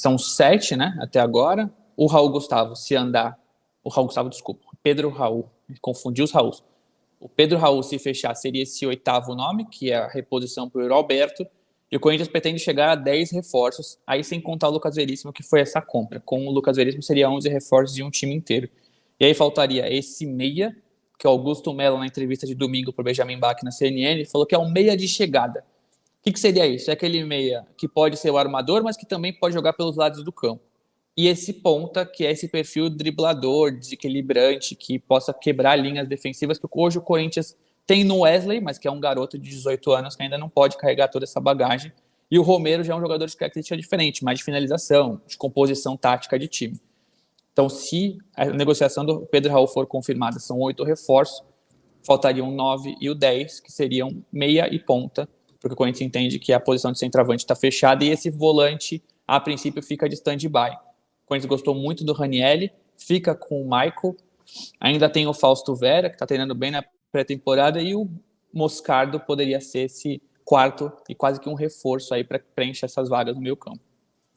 são 7, né, até agora. O Raul Gustavo, se andar... O Raul Gustavo, desculpa. Pedro Raul. Confundi os Rauls. O Pedro Raul, se fechar, seria esse 8º nome, que é a reposição para o Alberto. E o Corinthians pretende chegar a 10 reforços, aí sem contar o Lucas Veríssimo, que foi essa compra. Com o Lucas Veríssimo, seria 11 reforços de um time inteiro. E aí faltaria esse meia, que é o Augusto Melo, na entrevista de domingo para o Benjamin Bach na CNN, falou que é um meia de chegada. O que seria isso? É aquele meia que pode ser o armador, mas que também pode jogar pelos lados do campo. E esse ponta, que é esse perfil driblador, desequilibrante, que possa quebrar linhas defensivas, que hoje o Corinthians tem no Wesley, mas que é um garoto de 18 anos que ainda não pode carregar toda essa bagagem. E o Romero já é um jogador de característica diferente, mais de finalização, de composição tática de time. Então, se a negociação do Pedro Raul for confirmada, são 8 reforços, faltariam 9 e o 10, que seriam meia e ponta, porque o Corinthians entende que a posição de centroavante está fechada e esse volante, a princípio, fica de stand-by. O Corinthians gostou muito do Ranieri, fica com o Michael, ainda tem o Fausto Vera, que está treinando bem na pré-temporada, e o Moscardo poderia ser esse quarto e quase que um reforço aí para preencher essas vagas no meio campo.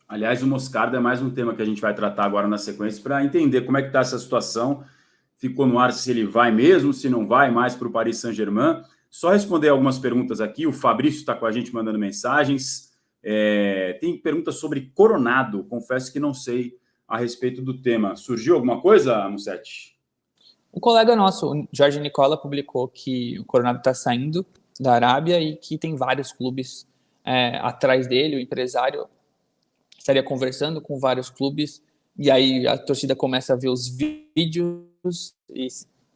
Aliás, o Moscardo é mais um tema que a gente vai tratar agora na sequência para entender como é que está essa situação. Ficou no ar se ele vai mesmo, se não vai mais para o Paris Saint-Germain. Só responder algumas perguntas aqui. O Fabrício está com a gente mandando mensagens. Tem perguntas sobre Coronado. Confesso que não sei a respeito do tema. Surgiu alguma coisa, Mussetti? O colega nosso, o Jorge Nicola, publicou que o Coronado está saindo da Arábia e que tem vários clubes atrás dele. O empresário estaria conversando com vários clubes e aí a torcida começa a ver os vídeos e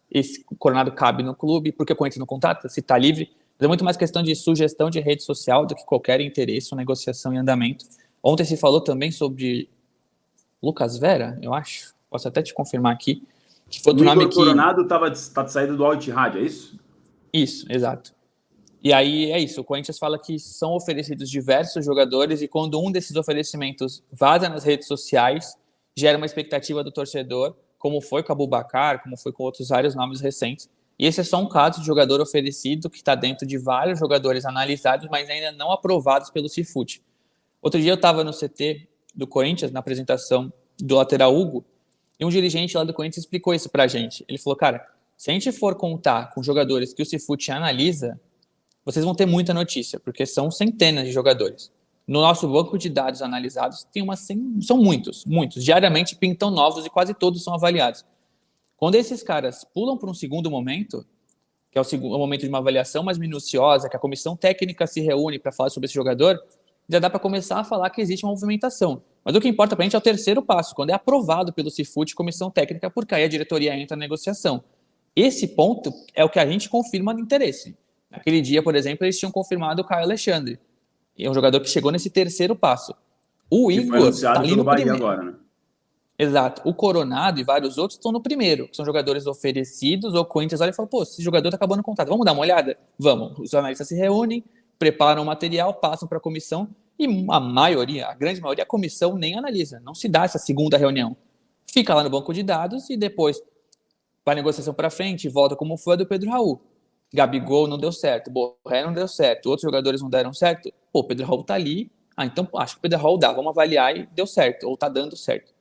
esse Coronado cabe no clube, porque o Corinthians não contrata, se está livre. Mas é muito mais questão de sugestão de rede social do que qualquer interesse ou negociação em andamento. Ontem se falou também sobre Lucas Vera, eu acho. Posso até te confirmar aqui. Que foi do nome que... Coronado está de saída do Al-Ittihad, é isso? Isso, exato. E aí é isso, o Corinthians fala que são oferecidos diversos jogadores e quando um desses oferecimentos vaza nas redes sociais, gera uma expectativa do torcedor, como foi com o Abubakar, como foi com outros vários nomes recentes. E esse é só um caso de jogador oferecido que está dentro de vários jogadores analisados, mas ainda não aprovados pelo Cifute. Outro dia eu estava no CT do Corinthians, na apresentação do lateral Hugo, e um dirigente lá do Corinthians explicou isso pra gente. Ele falou, cara, se a gente for contar com jogadores que o Cifute analisa, vocês vão ter muita notícia, porque são centenas de jogadores. No nosso banco de dados analisados, são muitos. Diariamente pintam novos e quase todos são avaliados. Quando esses caras pulam para um segundo momento, que é o momento de uma avaliação mais minuciosa, que a comissão técnica se reúne para falar sobre esse jogador, já dá para começar a falar que existe uma movimentação. Mas o que importa para a gente é o terceiro passo, quando é aprovado pelo Cifute, comissão técnica, porque aí a diretoria entra na negociação. Esse ponto é o que a gente confirma no interesse. Naquele dia, por exemplo, eles tinham confirmado o Caio Alexandre. É um jogador que chegou nesse terceiro passo. O Igor está ali no primeiro. Agora, né? Exato. O Coronado e vários outros estão no primeiro, que são jogadores oferecidos. O Corinthians olha e fala, pô, esse jogador está acabando o contrato. Vamos dar uma olhada? Vamos. Os analistas se reúnem, preparam o material, passam para a comissão e a grande maioria, a comissão nem analisa. Não se dá essa segunda reunião. Fica lá no banco de dados e depois vai a negociação para frente e volta como foi a do Pedro Raul. Gabigol não deu certo, Borré não deu certo, outros jogadores não deram certo. Pô, o Pedro Raul tá ali, então acho que o Pedro Raul dá, vamos avaliar e deu certo, ou tá dando certo.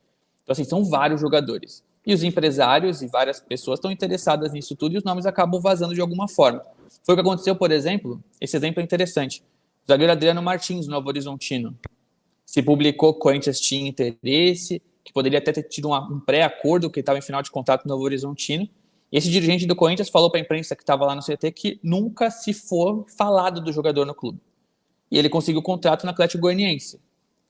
Então assim, são vários jogadores. E os empresários e várias pessoas estão interessadas nisso tudo e os nomes acabam vazando de alguma forma. Foi o que aconteceu, por exemplo, esse exemplo é interessante. O zagueiro Adriano Martins, Novo Horizontino. Se publicou que o Corinthians tinha interesse, que poderia até ter tido um pré-acordo, que estava em final de contrato no Novo Horizontino. Esse dirigente do Corinthians falou para a imprensa que estava lá no CT que nunca se for falado do jogador no clube. E ele conseguiu o contrato no Atlético Goianiense,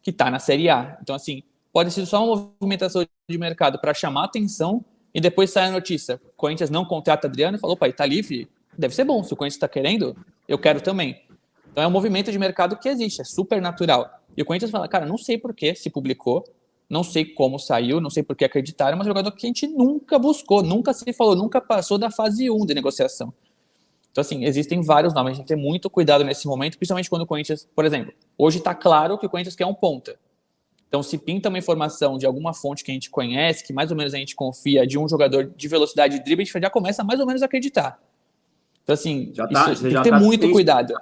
que está na Série A. Então, assim, pode ser só uma movimentação de mercado para chamar atenção e depois sai a notícia. O Corinthians não contrata Adriano e falou, pai, tá livre? Deve ser bom. Se o Corinthians está querendo, eu quero também. Então, é um movimento de mercado que existe, é super natural. E o Corinthians fala, cara, não sei por que se publicou, não sei como saiu, não sei por que acreditaram, mas é um jogador que a gente nunca buscou, nunca se falou, nunca passou da fase 1 de negociação. Então, assim, existem vários nomes, a gente tem que ter muito cuidado nesse momento, principalmente quando o Corinthians, por exemplo, hoje está claro que o Corinthians quer um ponta. Então, se pinta uma informação de alguma fonte que a gente conhece, que mais ou menos a gente confia, de um jogador de velocidade de drible, a gente já começa a mais ou menos a acreditar. Então, assim, tem que ter muito cuidado.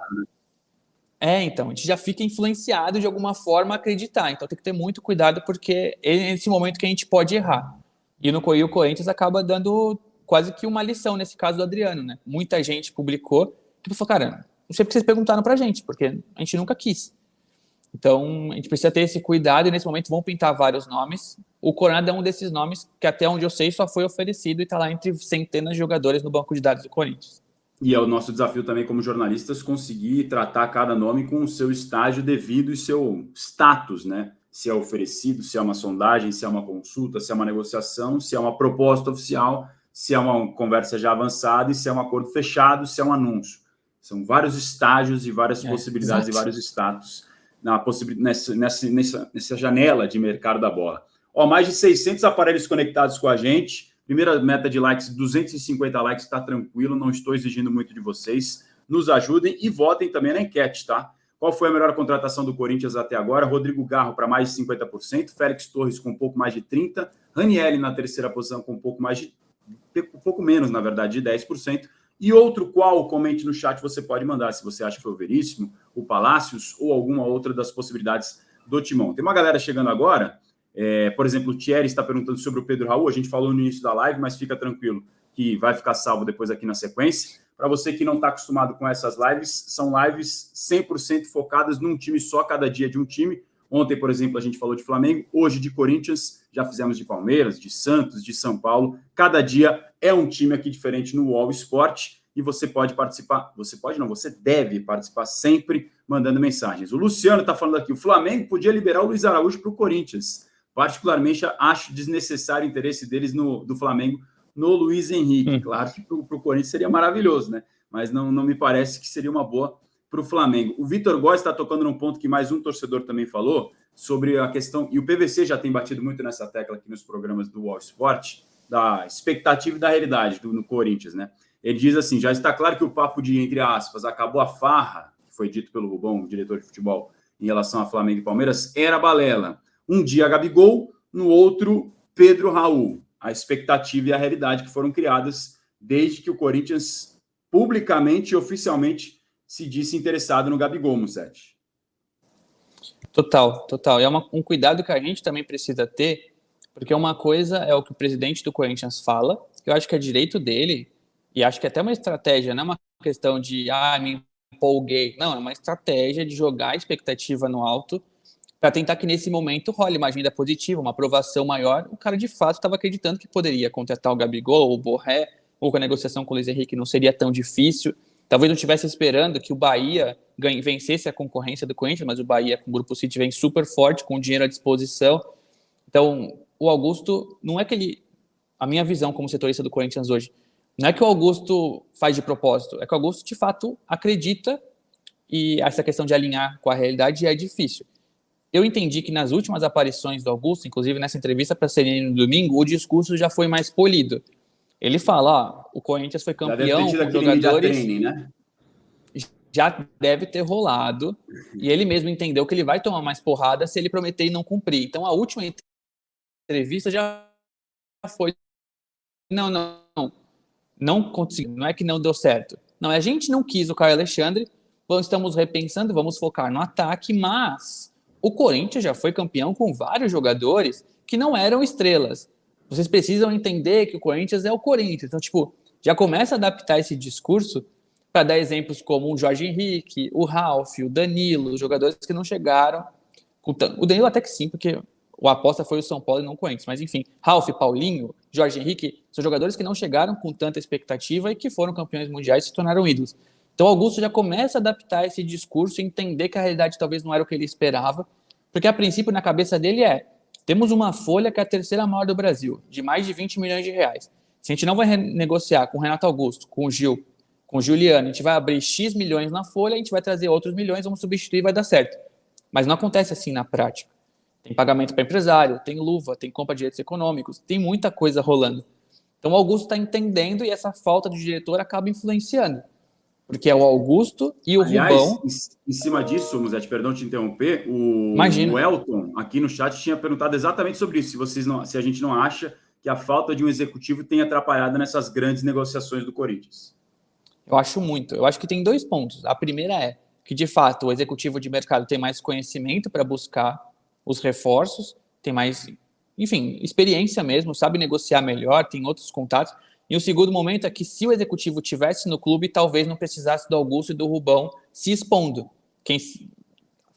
Então, a gente já fica influenciado de alguma forma a acreditar. Então tem que ter muito cuidado, porque é nesse momento que a gente pode errar. E o Corinthians acaba dando quase que uma lição nesse caso do Adriano, né? Muita gente publicou, tipo, falou, cara, não sei porque vocês perguntaram pra gente, porque a gente nunca quis. Então, a gente precisa ter esse cuidado, e nesse momento vão pintar vários nomes. O Coronado é um desses nomes que, até onde eu sei, só foi oferecido e está lá entre centenas de jogadores no banco de dados do Corinthians. E é o nosso desafio também, como jornalistas, conseguir tratar cada nome com o seu estágio devido e seu status, né? Se é oferecido, se é uma sondagem, se é uma consulta, se é uma negociação, se é uma proposta oficial, se é uma conversa já avançada e se é um acordo fechado, se é um anúncio. São vários estágios e várias possibilidades exato. e vários status nessa janela de mercado da bola. Mais de 600 aparelhos conectados com a gente. Primeira meta de likes, 250 likes, está tranquilo, não estou exigindo muito de vocês. Nos ajudem e votem também na enquete, tá? Qual foi a melhor contratação do Corinthians até agora? Rodrigo Garro para mais de 50%, Félix Torres com um pouco mais de 30%, Ranieri na terceira posição com um pouco menos, na verdade, de 10%. E outro qual, comente no chat, você pode mandar, se você acha que foi o Veríssimo, o Palácios ou alguma outra das possibilidades do Timão. Tem uma galera chegando agora. Por exemplo, o Thierry está perguntando sobre o Pedro Raul. A gente falou no início da live, mas fica tranquilo que vai ficar salvo depois aqui na sequência. Para você que não está acostumado com essas lives, são lives 100% focadas num time só, cada dia de um time. Ontem, por exemplo, a gente falou de Flamengo, hoje de Corinthians, já fizemos de Palmeiras, de Santos, de São Paulo. Cada dia é um time aqui diferente no UOL Sport e você pode participar. Você pode não, você deve participar sempre mandando mensagens. O Luciano está falando aqui, o Flamengo podia liberar o Luiz Araújo para o Corinthians. Particularmente, acho desnecessário o interesse deles do Flamengo no Luiz Henrique. Claro que para o Corinthians seria maravilhoso, né? Mas não me parece que seria uma boa para o Flamengo. O Vitor Góes está tocando num ponto que mais um torcedor também falou, sobre a questão, e o PVC já tem batido muito nessa tecla aqui nos programas do UOL Sport, da expectativa e da realidade no Corinthians, né? Ele diz assim, já está claro que o papo de, entre aspas, acabou a farra, que foi dito pelo Rubão, diretor de futebol, em relação a Flamengo e Palmeiras, era balela. Um dia Gabigol, no outro Pedro Raul. A expectativa e a realidade que foram criadas desde que o Corinthians publicamente e oficialmente se disse interessado no Gabigol, Musetti. Total. E é um cuidado que a gente também precisa ter, porque uma coisa é o que o presidente do Corinthians fala, que eu acho que é direito dele, e acho que é até uma estratégia, não é uma questão de, me empolguei. Não, é uma estratégia de jogar a expectativa no alto, para tentar que nesse momento role uma agenda positiva, uma aprovação maior. O cara de fato estava acreditando que poderia contratar o Gabigol, o Borré, ou com a negociação com o Luiz Henrique não seria tão difícil. Talvez não estivesse esperando que o Bahia vencesse a concorrência do Corinthians, mas o Bahia com o Grupo City vem super forte, com dinheiro à disposição. Então, o Augusto, não é que ele... A minha visão como setorista do Corinthians hoje, não é que o Augusto faz de propósito, é que o Augusto de fato acredita, e essa questão de alinhar com a realidade é difícil. Eu entendi que nas últimas aparições do Augusto, inclusive nessa entrevista para a CNN no domingo, o discurso já foi mais polido. Ele fala, o Corinthians foi campeão com jogadores... Training, né? Já deve ter rolado, e ele mesmo entendeu que ele vai tomar mais porrada se ele prometer e não cumprir. Então, a última entrevista já foi... Não conseguiu, não é que não deu certo. Não, a gente não quis o Caio Alexandre, estamos repensando, vamos focar no ataque, mas... O Corinthians já foi campeão com vários jogadores que não eram estrelas. Vocês precisam entender que o Corinthians é o Corinthians. Então, já começa a adaptar esse discurso para dar exemplos como o Jorge Henrique, o Ralf, o Danilo, os jogadores que não chegaram. O Danilo até que sim, porque o aposta foi o São Paulo e não o Corinthians. Mas, enfim, Ralf, Paulinho, Jorge Henrique, são jogadores que não chegaram com tanta expectativa e que foram campeões mundiais e se tornaram ídolos. Então, o Augusto já começa a adaptar esse discurso e entender que a realidade talvez não era o que ele esperava, porque, a princípio, na cabeça dele temos uma folha que é a terceira maior do Brasil, de mais de 20 milhões de reais. Se a gente não vai renegociar com o Renato Augusto, com o Gil, com o Juliano, a gente vai abrir X milhões na folha, a gente vai trazer outros milhões, vamos substituir e vai dar certo. Mas não acontece assim na prática. Tem pagamento para empresário, tem luva, tem compra de direitos econômicos, tem muita coisa rolando. Então, o Augusto está entendendo e essa falta de diretor acaba influenciando. Porque é o Augusto e o Rubão. Em cima disso, Musetti, perdão te interromper, o Elton, aqui no chat, tinha perguntado exatamente sobre isso, se a gente não acha que a falta de um executivo tem atrapalhado nessas grandes negociações do Corinthians. Eu acho muito. Eu acho que tem dois pontos. A primeira que, de fato, o executivo de mercado tem mais conhecimento para buscar os reforços, tem mais, enfim, experiência mesmo, sabe negociar melhor, tem outros contatos. E o segundo momento é que, se o executivo tivesse no clube, talvez não precisasse do Augusto e do Rubão se expondo. Quem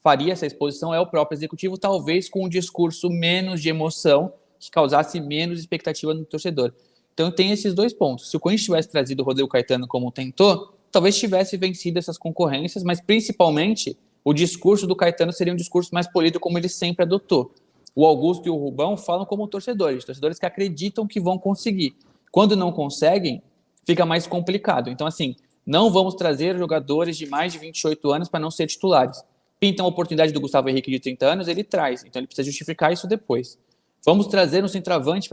faria essa exposição é o próprio executivo, talvez com um discurso menos de emoção, que causasse menos expectativa no torcedor. Então tem esses dois pontos. Se o Corinthians tivesse trazido o Rodrigo Caetano como tentou, talvez tivesse vencido essas concorrências, mas principalmente o discurso do Caetano seria um discurso mais político, como ele sempre adotou. O Augusto e o Rubão falam como torcedores que acreditam que vão conseguir. Quando não conseguem, fica mais complicado. Então, assim, não vamos trazer jogadores de mais de 28 anos para não ser titulares. Pintam a oportunidade do Gustavo Henrique de 30 anos, ele traz. Então, ele precisa justificar isso depois. Vamos trazer um centroavante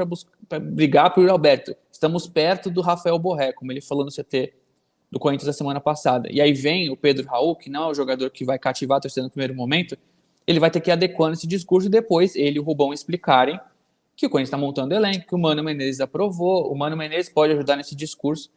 para brigar por Alberto. Estamos perto do Rafael Borré, como ele falou no CT do Corinthians a semana passada. E aí vem o Pedro Raul, que não é o jogador que vai cativar a torcida no primeiro momento, ele vai ter que ir adequando esse discurso e depois ele e o Rubão explicarem que o Corinthians está montando elenco, que o Mano Menezes aprovou, o Mano Menezes pode ajudar nesse discurso,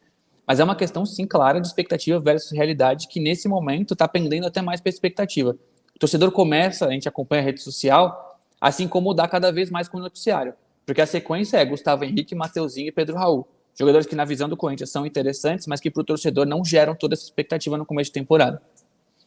mas é uma questão, sim, clara de expectativa versus realidade, que nesse momento está pendendo até mais para a expectativa. O torcedor começa, a gente acompanha a rede social, a se incomodar cada vez mais com o noticiário, porque a sequência é Gustavo Henrique, Mateuzinho e Pedro Raul. Jogadores que, na visão do Corinthians, são interessantes, mas que para o torcedor não geram toda essa expectativa no começo de temporada.